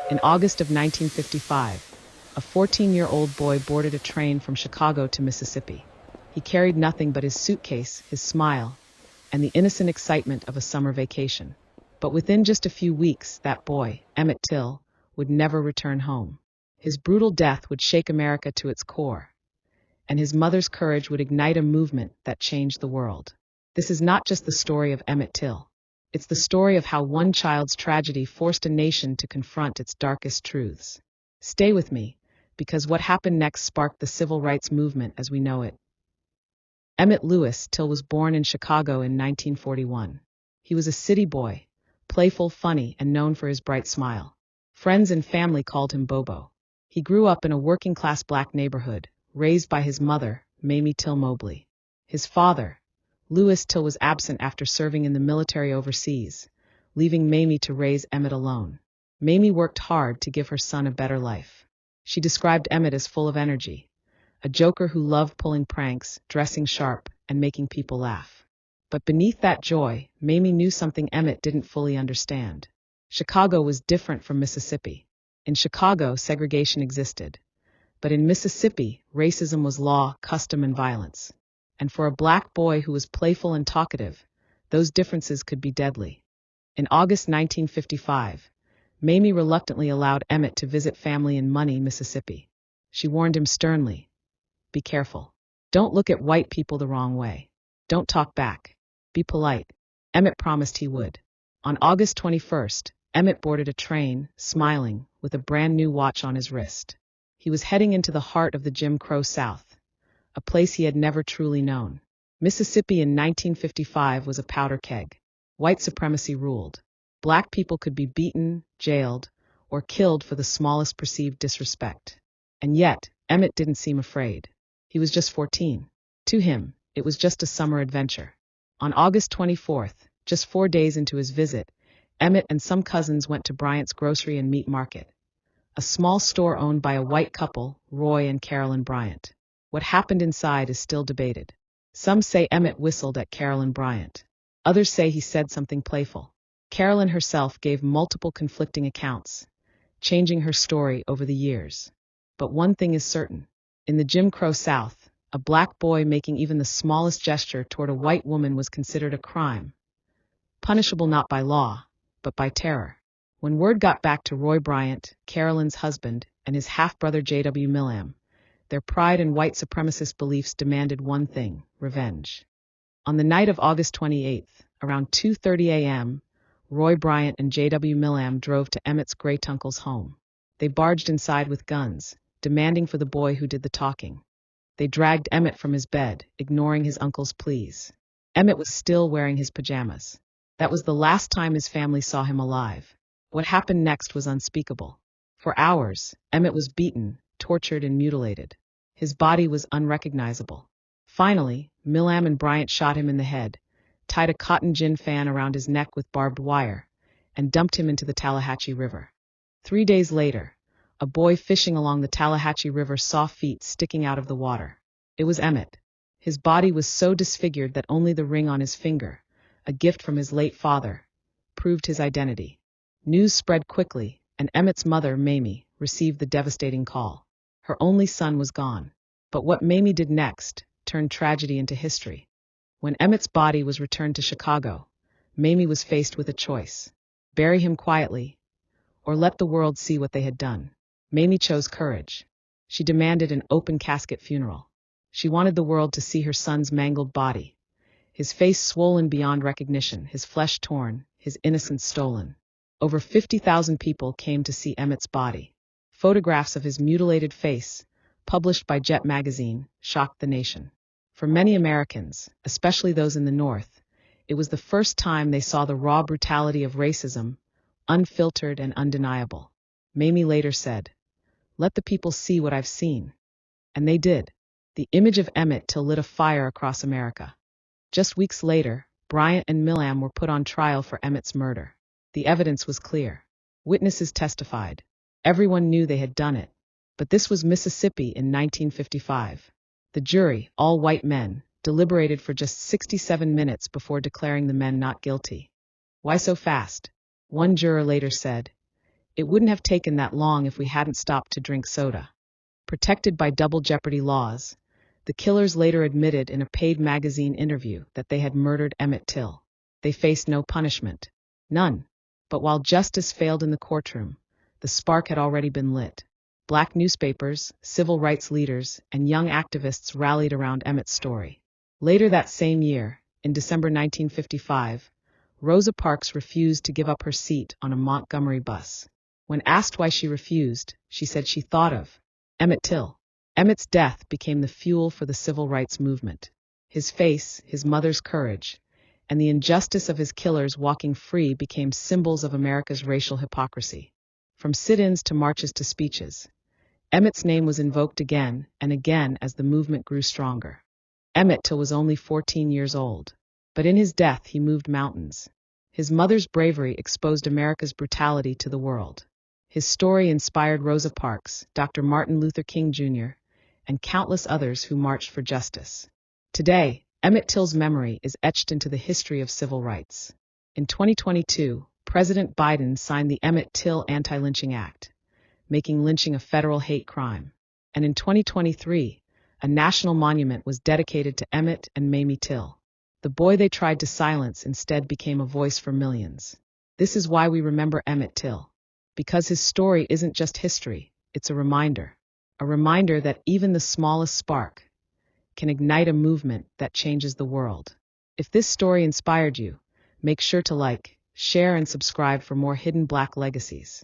In August of 1955, a 14-year-old boy boarded a train from Chicago to Mississippi. He carried nothing but his suitcase, his smile, and the innocent excitement of a summer vacation. But within just a few weeks, that boy, Emmett Till, would never return home. His brutal death would shake America to its core, and his mother's courage would ignite a movement that changed the world. This is not just the story of Emmett Till. It's the story of how one child's tragedy forced a nation to confront its darkest truths. Stay with me, because what happened next sparked the civil rights movement as we know it. Emmett Lewis Till was born in Chicago in 1941. He was a city boy, playful, funny, and known for his bright smile. Friends and family called him Bobo. He grew up in a working-class black neighborhood, raised by his mother, Mamie Till-Mobley. His father, Lewis Till, was absent after serving in the military overseas, leaving Mamie to raise Emmett alone. Mamie worked hard to give her son a better life. She described Emmett as full of energy, a joker who loved pulling pranks, dressing sharp, and making people laugh. But beneath that joy, Mamie knew something Emmett didn't fully understand. Chicago was different from Mississippi. In Chicago, segregation existed. But in Mississippi, racism was law, custom, and violence. And for a black boy who was playful and talkative, those differences could be deadly. In August 1955, Mamie reluctantly allowed Emmett to visit family in Money, Mississippi. She warned him sternly, "Be careful. Don't look at white people the wrong way. Don't talk back. Be polite." Emmett promised he would. On August 21st, Emmett boarded a train, smiling, with a brand new watch on his wrist. He was heading into the heart of the Jim Crow South, a place he had never truly known. Mississippi in 1955 was a powder keg. White supremacy ruled. Black people could be beaten, jailed, or killed for the smallest perceived disrespect. And yet, Emmett didn't seem afraid. He was just 14. To him, it was just a summer adventure. On August 24th, just 4 days into his visit, Emmett and some cousins went to Bryant's Grocery and Meat Market, a small store owned by a white couple, Roy and Carolyn Bryant. What happened inside is still debated. Some say Emmett whistled at Carolyn Bryant. Others say he said something playful. Carolyn herself gave multiple conflicting accounts, changing her story over the years. But one thing is certain. In the Jim Crow South, a black boy making even the smallest gesture toward a white woman was considered a crime, punishable not by law, but by terror. When word got back to Roy Bryant, Carolyn's husband, and his half-brother J.W. Millam, their pride and white supremacist beliefs demanded one thing: revenge. On the night of August 28th, around 2:30 a.m., Roy Bryant and J.W. Millam drove to Emmett's great-uncle's home. They barged inside with guns, demanding for the boy who did the talking. They dragged Emmett from his bed, ignoring his uncle's pleas. Emmett was still wearing his pajamas. That was the last time his family saw him alive. What happened next was unspeakable. For hours, Emmett was beaten, tortured, and mutilated. His body was unrecognizable. Finally, Millam and Bryant shot him in the head, tied a cotton gin fan around his neck with barbed wire, and dumped him into the Tallahatchie River. 3 days later, a boy fishing along the Tallahatchie River saw feet sticking out of the water. It was Emmett. His body was so disfigured that only the ring on his finger, a gift from his late father, proved his identity. News spread quickly, and Emmett's mother, Mamie, received the devastating call. Her only son was gone. But what Mamie did next turned tragedy into history. When Emmett's body was returned to Chicago, Mamie was faced with a choice: bury him quietly, or let the world see what they had done. Mamie chose courage. She demanded an open casket funeral. She wanted the world to see her son's mangled body, his face swollen beyond recognition, his flesh torn, his innocence stolen. Over 50,000 people came to see Emmett's body. Photographs of his mutilated face, published by Jet magazine, shocked the nation. For many Americans, especially those in the North, it was the first time they saw the raw brutality of racism, unfiltered and undeniable. Mamie later said, "Let the people see what I've seen." And they did. The image of Emmett Till lit a fire across America. Just weeks later, Bryant and Millam were put on trial for Emmett's murder. The evidence was clear. Witnesses testified. Everyone knew they had done it. But this was Mississippi in 1955. The jury, all white men, deliberated for just 67 minutes before declaring the men not guilty. Why so fast? One juror later said, It wouldn't have taken that long if we hadn't stopped to drink soda. Protected by double jeopardy laws, the killers later admitted in a paid magazine interview that they had murdered Emmett Till. They faced no punishment. None. But while justice failed in the courtroom, the spark had already been lit. Black newspapers, civil rights leaders, and young activists rallied around Emmett's story. Later that same year, in December 1955, Rosa Parks refused to give up her seat on a Montgomery bus. When asked why she refused, she said she thought of Emmett Till. Emmett's death became the fuel for the civil rights movement. His face, his mother's courage, and the injustice of his killers walking free became symbols of America's racial hypocrisy. From sit-ins to marches to speeches, Emmett's name was invoked again and again as the movement grew stronger. Emmett Till was only 14 years old, but in his death he moved mountains. His mother's bravery exposed America's brutality to the world. His story inspired Rosa Parks, Dr. Martin Luther King Jr., and countless others who marched for justice. Today, Emmett Till's memory is etched into the history of civil rights. In 2022, President Biden signed the Emmett Till Anti-Lynching Act, making lynching a federal hate crime. And in 2023, a national monument was dedicated to Emmett and Mamie Till. The boy they tried to silence instead became a voice for millions. This is why we remember Emmett Till. Because his story isn't just history, it's a reminder. A reminder that even the smallest spark can ignite a movement that changes the world. If this story inspired you, make sure to like, share, and subscribe for more hidden Black legacies.